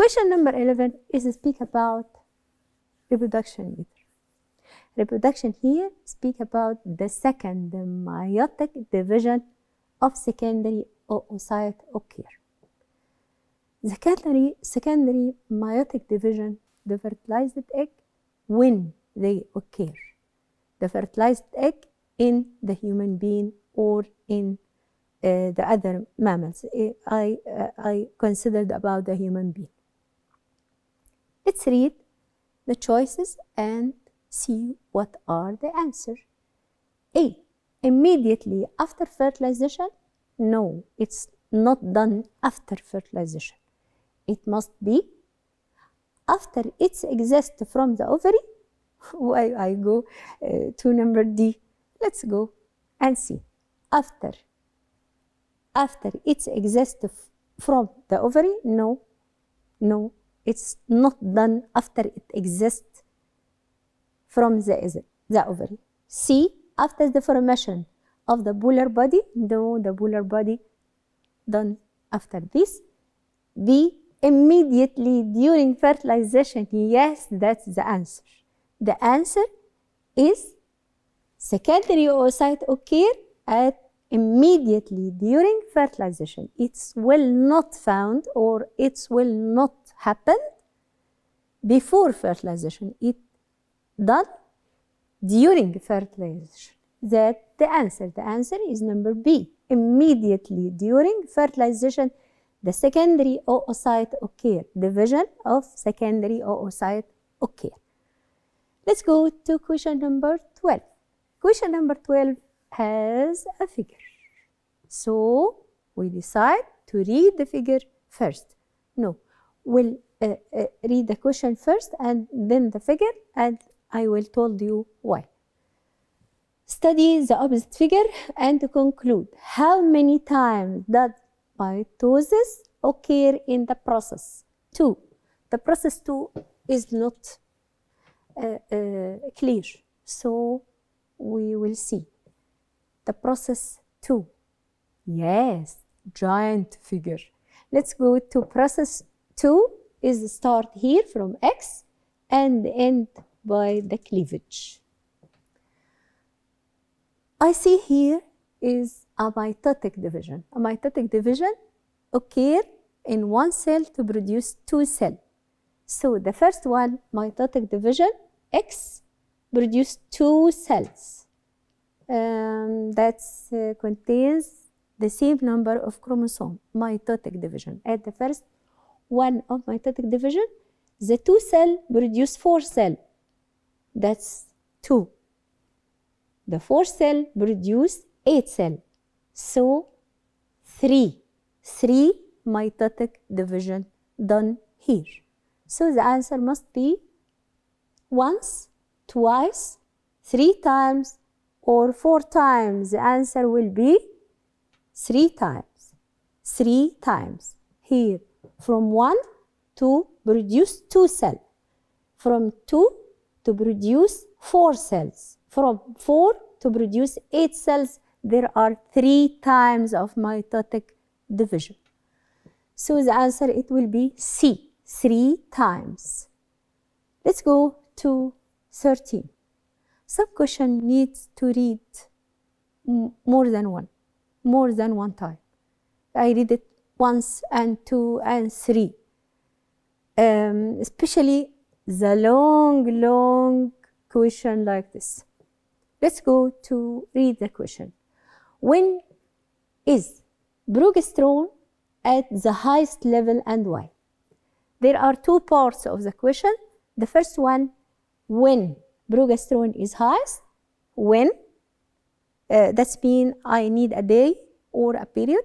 Question number 11 is speak about reproduction either. Reproduction here speak about the second meiotic division of secondary oocyte occur. Secondary meiotic division, the fertilized egg, when they occur. The fertilized egg in the human being or in the other mammals. I considered about the human being. Let's read the choices and see what are the answers. A. Immediately after fertilization? No, it's not done after fertilization. It must be after it exists from the ovary. Why I go to number D. Let's go and see. After it exists from the ovary? No, it's not done after it exists from the ovary. C. After the formation of the polar body? No, the polar body done after this. B. Immediately during fertilization? Yes, that's the answer. The answer is secondary oocyte occur at immediately during fertilization. It will not found or it will not happen before fertilization. It done during fertilization. That's the answer. The answer is number B. Immediately during fertilization, the secondary oocyte occur. Division of secondary oocyte occur. Let's go to question number 12. Question number 12 has a figure. So we decide to read the figure first. No, we'll read the question first and then the figure, and I will tell you why. Study the opposite figure and conclude. How many times does mitosis occur in the process? 2. The process 2 is not clear, so we will see. The process 2. Yes, giant figure. Let's go to process 2 is start here from X and end by the cleavage. I see here is a mitotic division. A mitotic division occur in one cell to produce 2 cells. So the first one, mitotic division, X produce 2 cells. That contains the same number of chromosomes, mitotic division. At the first one of mitotic division, the 2 cells produce 4 cells. That's 2. The 4 cells produce 8 cells. So 3 mitotic division done here. So the answer must be once, twice, 3 times, or 4 times. The answer will be 3 times. 3 times. Here, from 1 to produce 2 cells. From 2 to produce 4 cells. From 4 to produce 8 cells. There are 3 times of mitotic division. So the answer, it will be C, 3 times. Let's go to 13. Some question needs to read more than one time. I read it once and 2 and 3. Especially the long question like this. Let's go to read the question. When is progesterone at the highest level and why? There are 2 parts of the question. The first one, when progesterone is highest, when, that's mean I need a day or a period.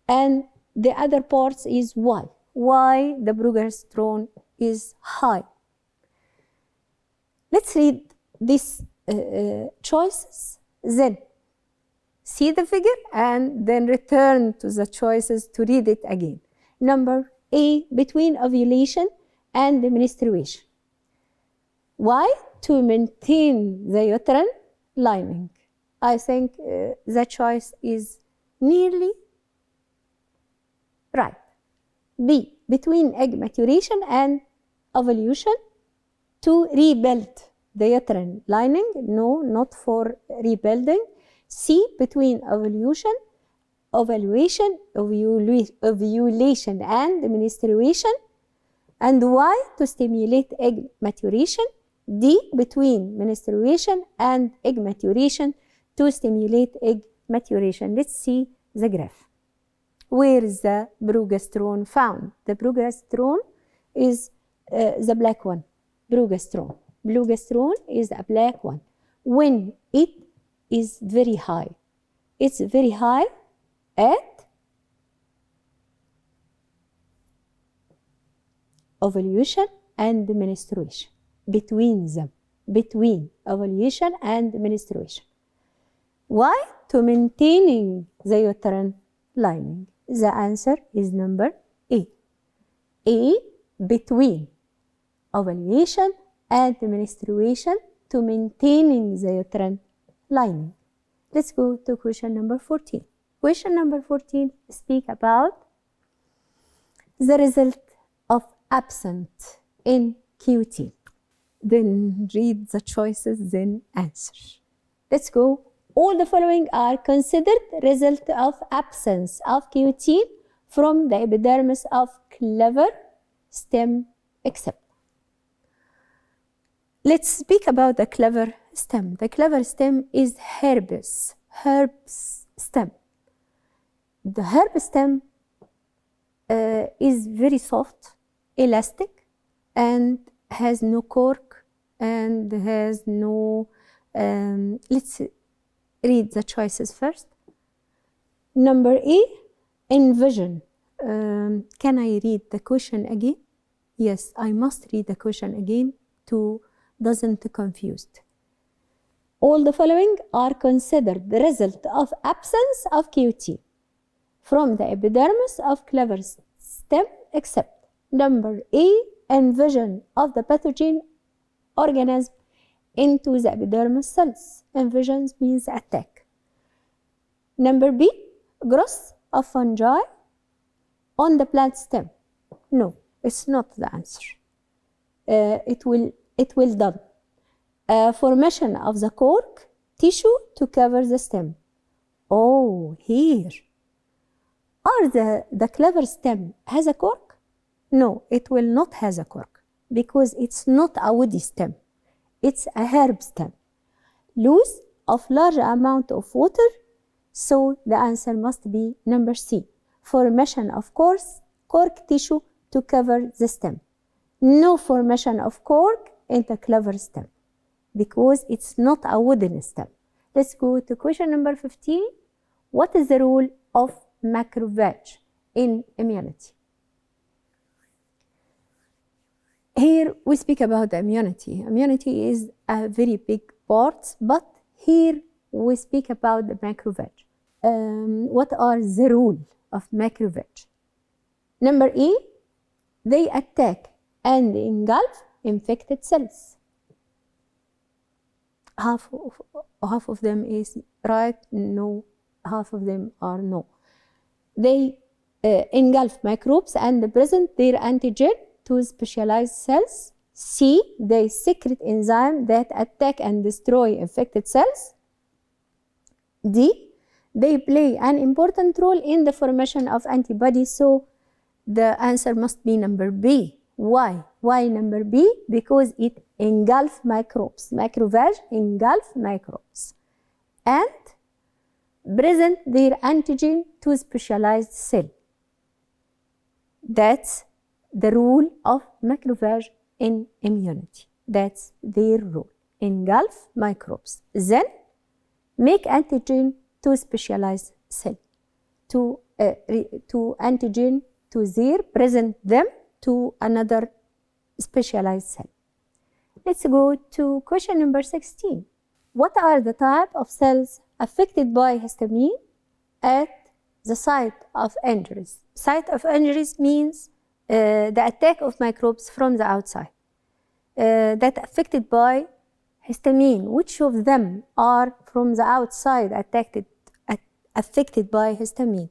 And the other part is why the progesterone is high. Let's read these choices, then see the figure and then return to the choices to read it again. Number A, between ovulation and menstruation. Why? To maintain the uterine lining. I think the choice is nearly right. B. Between egg maturation and ovulation to rebuild the uterine lining. No, not for rebuilding. C. Between ovulation and menstruation. And Y. To stimulate egg maturation. D. Between menstruation and egg maturation to stimulate egg maturation. Let's see the graph. Where is the progesterone found? The progesterone is the black one. Progesterone is a black one. When it is very high, it's very high at ovulation and menstruation. Between them, between ovulation and menstruation. Why? To maintaining the uterine lining. The answer is number A. A. Between ovulation and menstruation to maintaining the uterine lining. Let's go to question number 14. Question number 14 speak about the result of absent in QT. Then read the choices, then answer. Let's go. All the following are considered result of absence of QT from the epidermis of clever stem except. Let's speak about the clever stem. The clever stem is herb stem. The herb stem is very soft, elastic, and has no cork and has no, let's read the choices first. Number A, envision. Can I read the question again? Yes, I must read the question again to doesn't confused. All the following are considered the result of absence of QT from the epidermis of clever stem except. Number A, invasion of the pathogen organism into the epidermis cells. Invasion means attack. Number B, growth of fungi on the plant stem. No, it's not the answer. It will done. Formation of the cork tissue to cover the stem. Oh, here. Are the clever stem has a cork? No, it will not has a cork because it's not a woody stem. It's a herb stem. Loss of large amount of water, so the answer must be number C. Formation of cork tissue to cover the stem. No formation of cork in the clever stem because it's not a wooden stem. Let's go to question number 15. What is the role of macrophage in immunity? Here we speak about the immunity. Immunity is a very big part, but here we speak about the macrophage. What are the role of macrophage? Number A, they attack and engulf infected cells. Half of them is right, no, half of them are no. They engulf microbes and present their antigen to specialized cells. C, they secrete enzymes that attack and destroy infected cells. D, they play an important role in the formation of antibodies, so the answer must be number B. Why? Why number B? Because it engulfs microbes. Macrophage engulf microbes and present their antigen to specialized cell. That's the role of macrophage in immunity. That's their role. Engulf microbes. Then make antigen to specialized cell. To antigen to their, present them to another specialized cell. Let's go to question number 16. What are the type of cells affected by histamine at the site of injuries? Site of injuries means the attack of microbes from the outside that affected by histamine. Which of them are from the outside affected by histamine?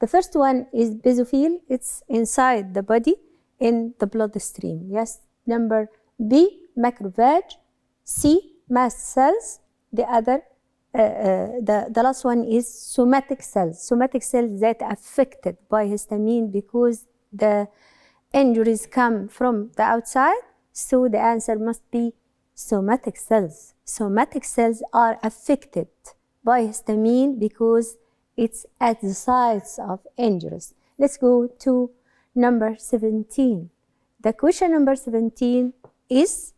The first one is basophil. It's inside the body in the bloodstream. Yes. Number B, macrophage. C, mast cells. The other, the last one is somatic cells. Somatic cells that are affected by histamine because the injuries come from the outside. So the answer must be somatic cells. Somatic cells are affected by histamine because it's at the sites of injuries. Let's go to number 17. The question number 17 is,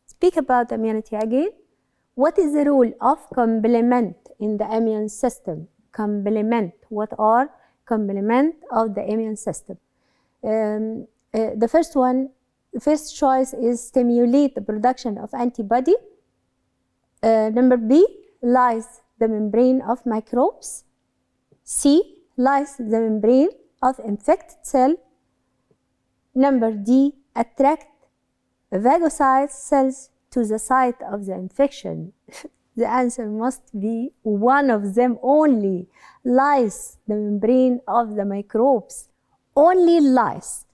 speak about immunity again. What is the role of complement in the immune system? Complement. What are complement of the immune system? The first one, the first choice is stimulate the production of antibody. Number B, lyse the membrane of microbes. C, lyse the membrane of infected cell. Number D, attract phagocyte cells to the site of the infection. The answer must be one of them only. Lyse the membrane of the microbes. Only lyse.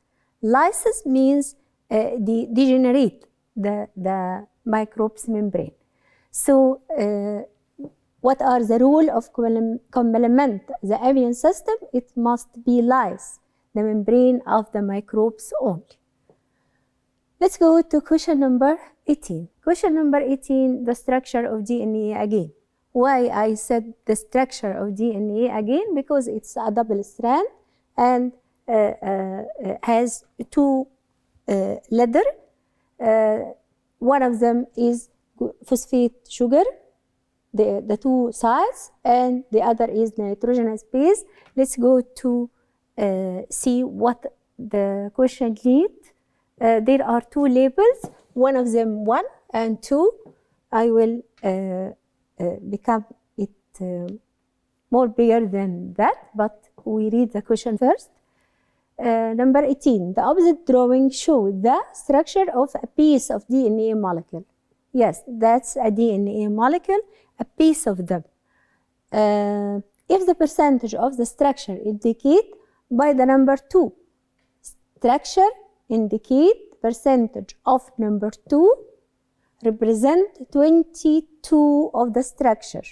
Lysis means degenerate the microbes membrane. So what are the rule of complement the immune system? It must be lyse the membrane of the microbes only. Let's go to question number 18. Question number 18, the structure of DNA again. Why I said the structure of DNA again? Because it's a double strand and has two letters. One of them is phosphate sugar, the two sides, and the other is nitrogenous base. Let's go to see what the question needs. There are two labels, one of them 1 and 2. I will become it more bigger than that, but we read the question first. Number 18, the opposite drawing shows the structure of a piece of DNA molecule. Yes, that's a DNA molecule, a piece of them. If the percentage of the structure indicate by the number 2, structure indicate percentage of number 2 represent 22 of the structure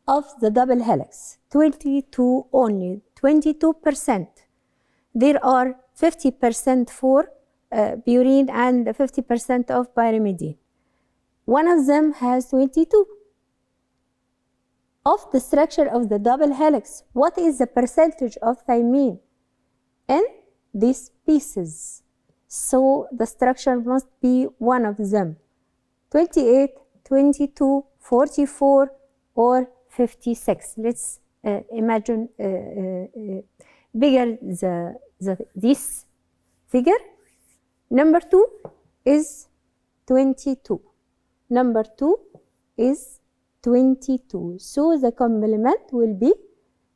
of the double helix, 22 only, 22%. There are 50% for purine and 50% of pyrimidine. One of them has 22. Of the structure of the double helix, what is the percentage of thymine in these pieces? So the structure must be one of them. 28, 22, 44, or 56. Let's imagine bigger this figure. Number 2 is 22. Number 2 is 22. So the complement will be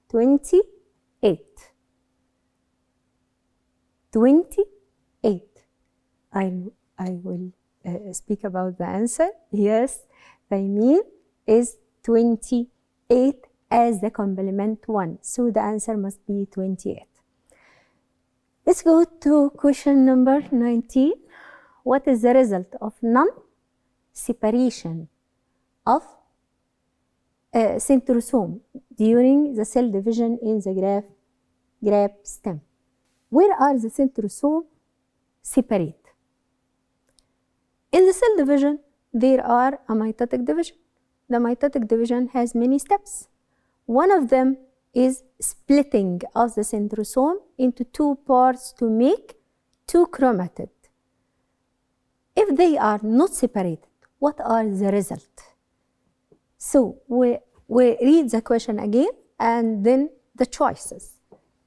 28. 28. I will speak about the answer. Yes, thymine is 28 as the complement 1. So the answer must be 28. Let's go to question number 19. What is the result of non-separation of centrosome during the cell division in the grape stem? Where are the centrosome separate? In the cell division, there are a mitotic division. The mitotic division has many steps. One of them is splitting of the centrosome into two parts to make two chromatids. If they are not separated, what are the results? So we read the question again and then the choices.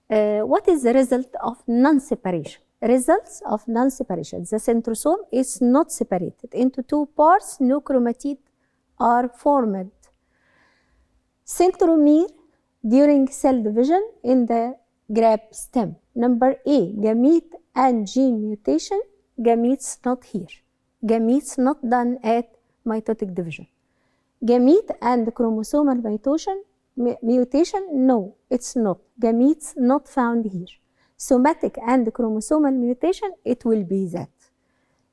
What is the result of non-separation? Results of non-separation. The centrosome is not separated into two parts. No chromatid are formed. Centromere during cell division in the grape stem. Number A, gamete and gene mutation. Gametes not here. Gametes not done at mitotic division. Gamete and chromosomal mutation mutation? No, it's not. Gametes not found here. Somatic and chromosomal mutation, it will be that.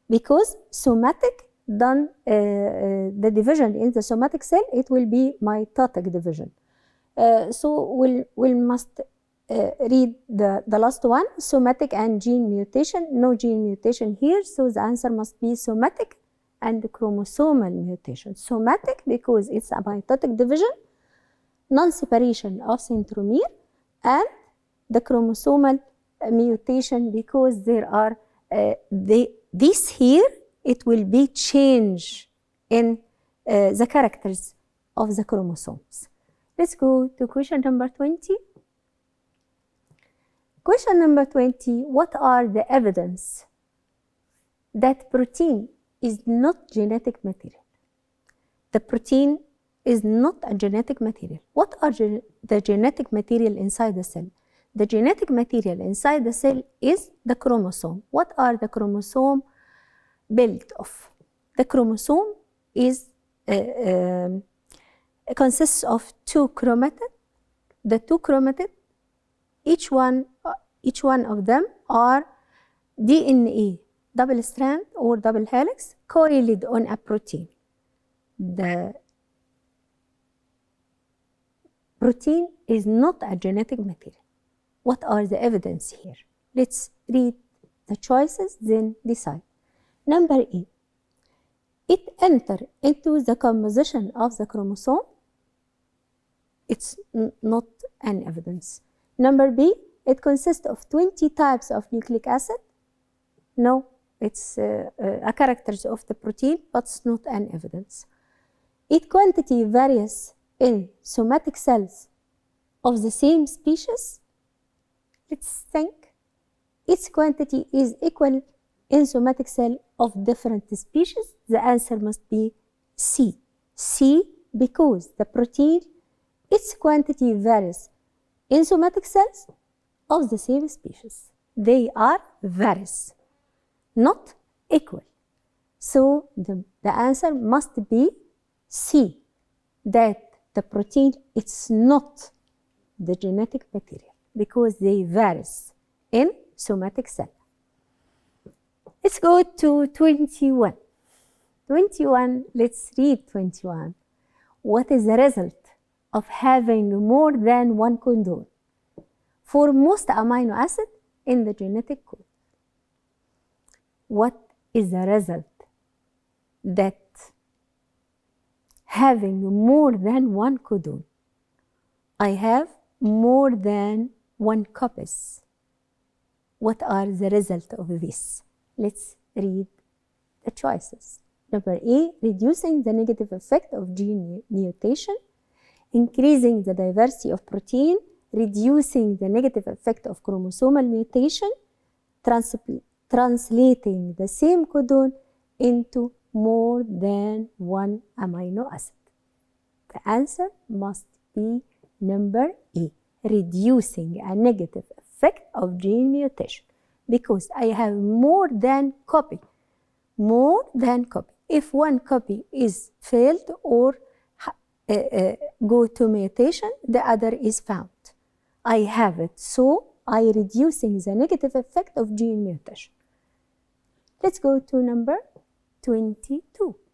Because somatic done the division in the somatic cell, it will be mitotic division. So we must read the last one, somatic and gene mutation. No gene mutation here, so the answer must be somatic and chromosomal mutation. Somatic because it's a mitotic division, non-separation of centromere, and the chromosomal mutation because there are this here, it will be change in the characters of the chromosomes. Let's go to question number 20. Question number 20, what are the evidence that protein is not genetic material? The protein is not a genetic material. What are the genetic material inside the cell? The genetic material inside the cell is the chromosome. What are the chromosome built of? The chromosome is consists of two chromatids. The two chromatids, each one of them are DNA, double strand or double helix, coiled on a protein. The protein is not a genetic material. What are the evidence here? Let's read the choices, then decide. Number A, it enters into the composition of the chromosome. It's not an evidence. Number B, it consists of 20 types of nucleic acid. No, it's a characters of the protein, but it's not an evidence. Its quantity varies in somatic cells of the same species. Let's think. Its quantity is equal in somatic cell of different species. The answer must be C. C, because the protein, its quantity varies in somatic cells of the same species. They are varies, not equal. So the answer must be C, that the protein, it's not the genetic material because they varies in somatic cell. Let's go to 21. 21, let's read 21. What is the result of having more than one codon for most amino acid in the genetic code? What is the result that having more than one codon? I have more than one copies. What are the result of this? Let's read the choices. Number A, reducing the negative effect of gene mutation, increasing the diversity of protein, reducing the negative effect of chromosomal mutation, translating the same codon into more than one amino acid. The answer must be number A, reducing a negative effect of gene mutation, because I have more than copy. More than copy. If one copy is failed or go to mutation, the other is found. I have it, so I reducing the negative effect of gene mutation. Let's go to number 22.